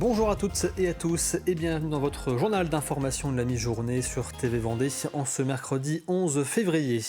Bonjour à toutes et à tous et bienvenue dans votre journal d'information de la mi-journée sur TV Vendée en ce mercredi 11 février.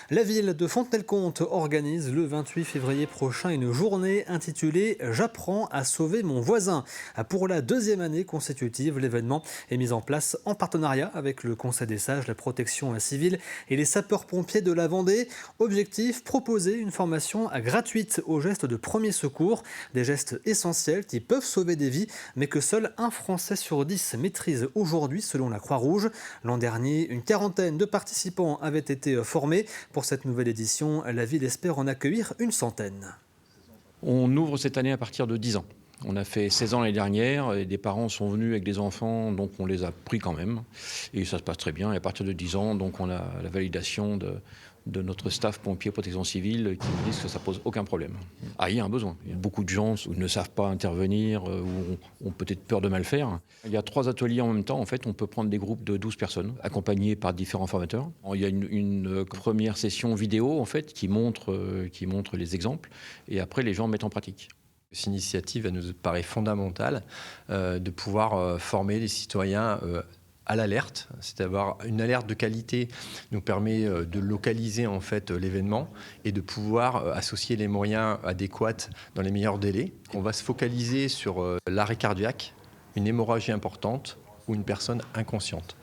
La ville de Fontenay-le-Comte organise le 28 février prochain une journée intitulée « J'apprends à sauver mon voisin ». Pour la deuxième année consécutive, l'événement est mis en place en partenariat avec le Conseil des sages, la protection civile et les sapeurs-pompiers de la Vendée. Objectif, proposer une formation gratuite aux gestes de premier secours, des gestes essentiels qui peuvent sauver des vies, mais que seul un Français sur 10 maîtrise aujourd'hui selon la Croix-Rouge. L'an dernier, une quarantaine de participants avaient été formés. Pour cette nouvelle édition, la ville espère en accueillir une centaine. On ouvre cette année à partir de 10 ans. On a fait 16 ans l'année dernière et des parents sont venus avec des enfants, donc on les a pris quand même. Et ça se passe très bien. Et à partir de 10 ans, donc on a la validation de notre staff pompier protection civile qui nous disent que ça pose aucun problème. Ah, il y a un besoin. Il y a beaucoup de gens qui ne savent pas intervenir ou ont peut-être peur de mal faire. Il y a 3 ateliers en même temps. En fait, on peut prendre des groupes de 12 personnes accompagnés par différents formateurs. Il y a une première session vidéo en fait qui montre les exemples et après les gens mettent en pratique. Cette initiative, elle nous paraît fondamentale de pouvoir former les citoyens à l'alerte, c'est d'avoir une alerte de qualité nous permet de localiser en fait l'événement et de pouvoir associer les moyens adéquats dans les meilleurs délais. On va se focaliser sur l'arrêt cardiaque, une hémorragie importante ou une personne inconsciente.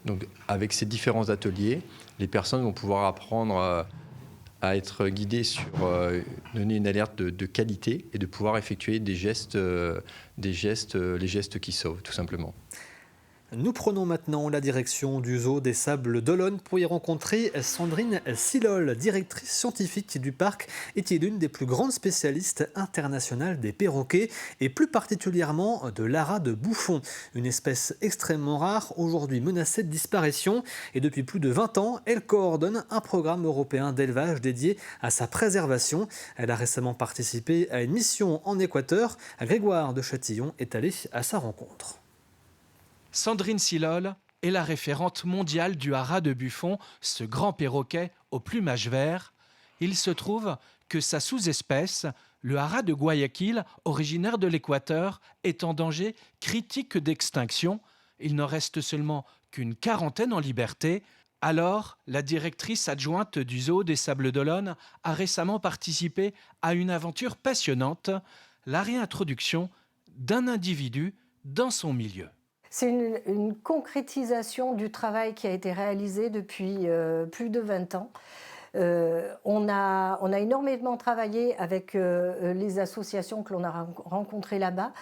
Donc avec ces différents ateliers, les personnes vont pouvoir apprendre à être guidées sur donner une alerte de qualité et de pouvoir effectuer les gestes qui sauvent tout simplement. Nous prenons maintenant la direction du zoo des Sables d'Olonne pour y rencontrer Sandrine Silol, directrice scientifique du parc et qui est l'une des plus grandes spécialistes internationales des perroquets et plus particulièrement de l'ara de bouffon, une espèce extrêmement rare, aujourd'hui menacée de disparition. Et depuis plus de 20 ans, elle coordonne un programme européen d'élevage dédié à sa préservation. Elle a récemment participé à une mission en Équateur. Grégoire de Châtillon est allé à sa rencontre. Sandrine Silol est la référente mondiale du haras de Buffon, ce grand perroquet au plumage vert. Il se trouve que sa sous-espèce, le haras de Guayaquil, originaire de l'Équateur, est en danger critique d'extinction. Il n'en reste seulement qu'une quarantaine en liberté. Alors, la directrice adjointe du zoo des Sables d'Olonne a récemment participé à une aventure passionnante, la réintroduction d'un individu dans son milieu. C'est une concrétisation du travail qui a été réalisé depuis plus de 20 ans. On a énormément travaillé avec les associations que l'on a rencontrées là-bas.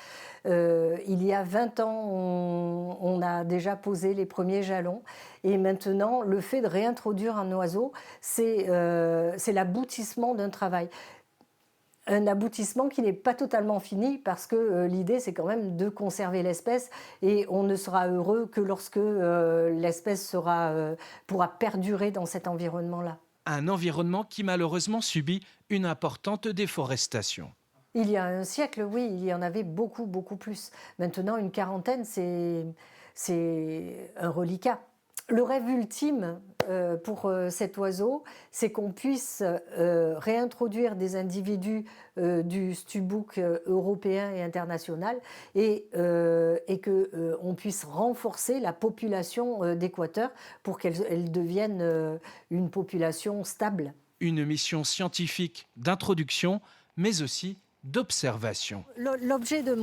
Il y a 20 ans, on a déjà posé les premiers jalons. Et maintenant, le fait de réintroduire un oiseau, c'est l'aboutissement d'un travail. Un aboutissement qui n'est pas totalement fini parce que l'idée c'est quand même de conserver l'espèce et on ne sera heureux que lorsque l'espèce pourra perdurer dans cet environnement-là. Un environnement qui malheureusement subit une importante déforestation. Il y a un siècle, oui, il y en avait beaucoup, beaucoup plus. Maintenant, une quarantaine, c'est un reliquat. Le rêve ultime pour cet oiseau, c'est qu'on puisse réintroduire des individus du stubook européen et international et qu'on puisse renforcer la population d'Équateur pour qu'elle devienne une population stable. Une mission scientifique d'introduction, mais aussi d'observation. L'objet de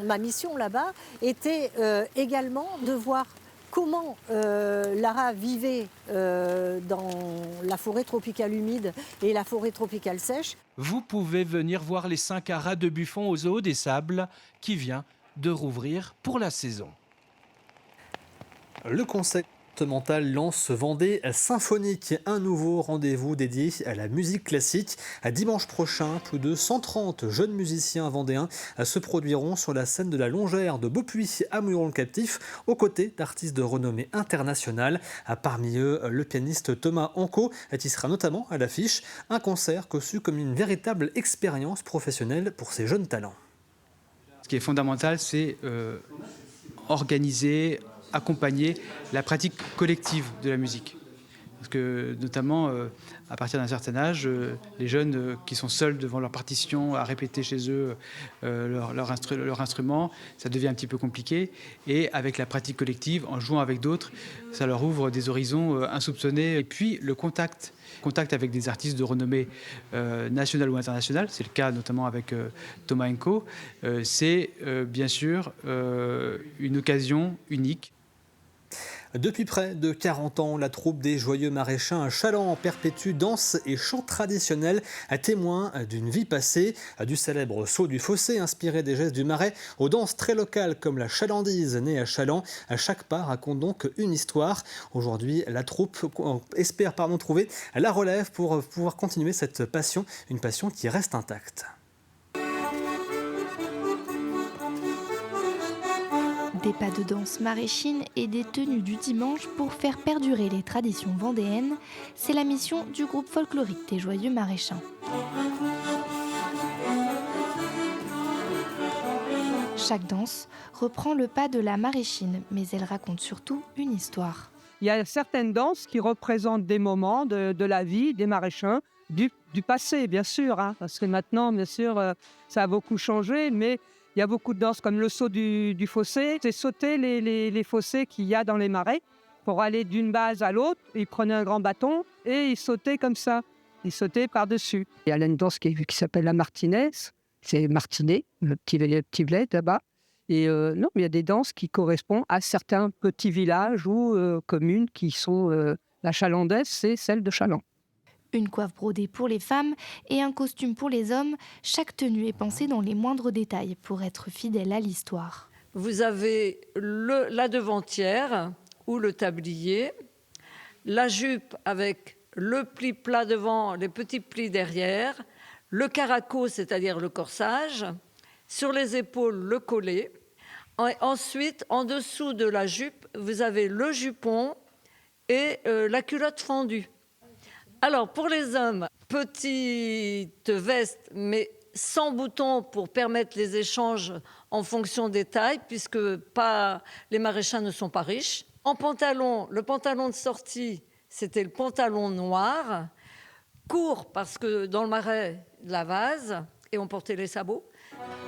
ma mission là-bas était également de voir comment l'ara vivait dans la forêt tropicale humide et la forêt tropicale sèche. Vous pouvez venir voir les 5 haras de Buffon au zoo des Sables qui vient de rouvrir pour la saison. Le conseil départemental lance Vendée Symphonique, un nouveau rendez-vous dédié à la musique classique. Dimanche prochain, plus de 130 jeunes musiciens vendéens se produiront sur la scène de la Longère de Beaupuy à Mouilleron-le-Captif, aux côtés d'artistes de renommée internationale. Parmi eux, le pianiste Thomas Anco, qui sera notamment à l'affiche. Un concert conçu comme une véritable expérience professionnelle pour ces jeunes talents. Ce qui est fondamental, c'est organiser, accompagner la pratique collective de la musique. Parce que notamment, à partir d'un certain âge, les jeunes qui sont seuls devant leur partition à répéter chez eux leur instrument, ça devient un petit peu compliqué. Et avec la pratique collective, en jouant avec d'autres, ça leur ouvre des horizons insoupçonnés. Et puis le contact avec des artistes de renommée nationale ou internationale, c'est le cas notamment avec Thomas Enko, c'est bien sûr une occasion unique. Depuis près de 40 ans, la troupe des Joyeux Maraîchins à Challans perpétue danse et chants traditionnels, témoin d'une vie passée, du célèbre saut du fossé inspiré des gestes du Marais, aux danses très locales comme la chalandise née à Challans. Chaque pas raconte donc une histoire. Aujourd'hui, la troupe espère trouver la relève pour pouvoir continuer cette passion, une passion qui reste intacte. Des pas de danse maraîchine et des tenues du dimanche pour faire perdurer les traditions vendéennes, c'est la mission du groupe folklorique des Joyeux Maraîchins. Chaque danse reprend le pas de la maraîchine, mais elle raconte surtout une histoire. Il y a certaines danses qui représentent des moments de la vie des maraîchins, du passé bien sûr, hein, parce que maintenant bien sûr ça a beaucoup changé, mais il y a beaucoup de danses comme le saut du fossé. C'est sauter les fossés qu'il y a dans les marais pour aller d'une base à l'autre. Ils prenaient un grand bâton et ils sautaient comme ça. Ils sautaient par-dessus. Il y a une danse qui s'appelle la martinaise. C'est martinet, le petit bled là-bas. Et non, mais il y a des danses qui correspondent à certains petits villages ou communes qui sont... la chalandaise, c'est celle de Challans. Une coiffe brodée pour les femmes et un costume pour les hommes, chaque tenue est pensée dans les moindres détails pour être fidèle à l'histoire. Vous avez la devantière ou le tablier, la jupe avec le pli plat devant, les petits plis derrière, le caraco, c'est-à-dire le corsage, sur les épaules le collet. Ensuite, en dessous de la jupe, vous avez le jupon et la culotte fendue. Alors, pour les hommes, petite veste, mais sans boutons pour permettre les échanges en fonction des tailles, puisque les maraîchins ne sont pas riches. En pantalon, le pantalon de sortie, c'était le pantalon noir, court parce que dans le marais, la vase, et on portait les sabots.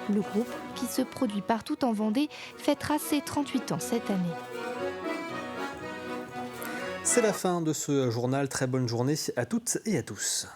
Le groupe, qui se produit partout en Vendée, fêtera ses 38 ans cette année. C'est la fin de ce journal. Très bonne journée à toutes et à tous.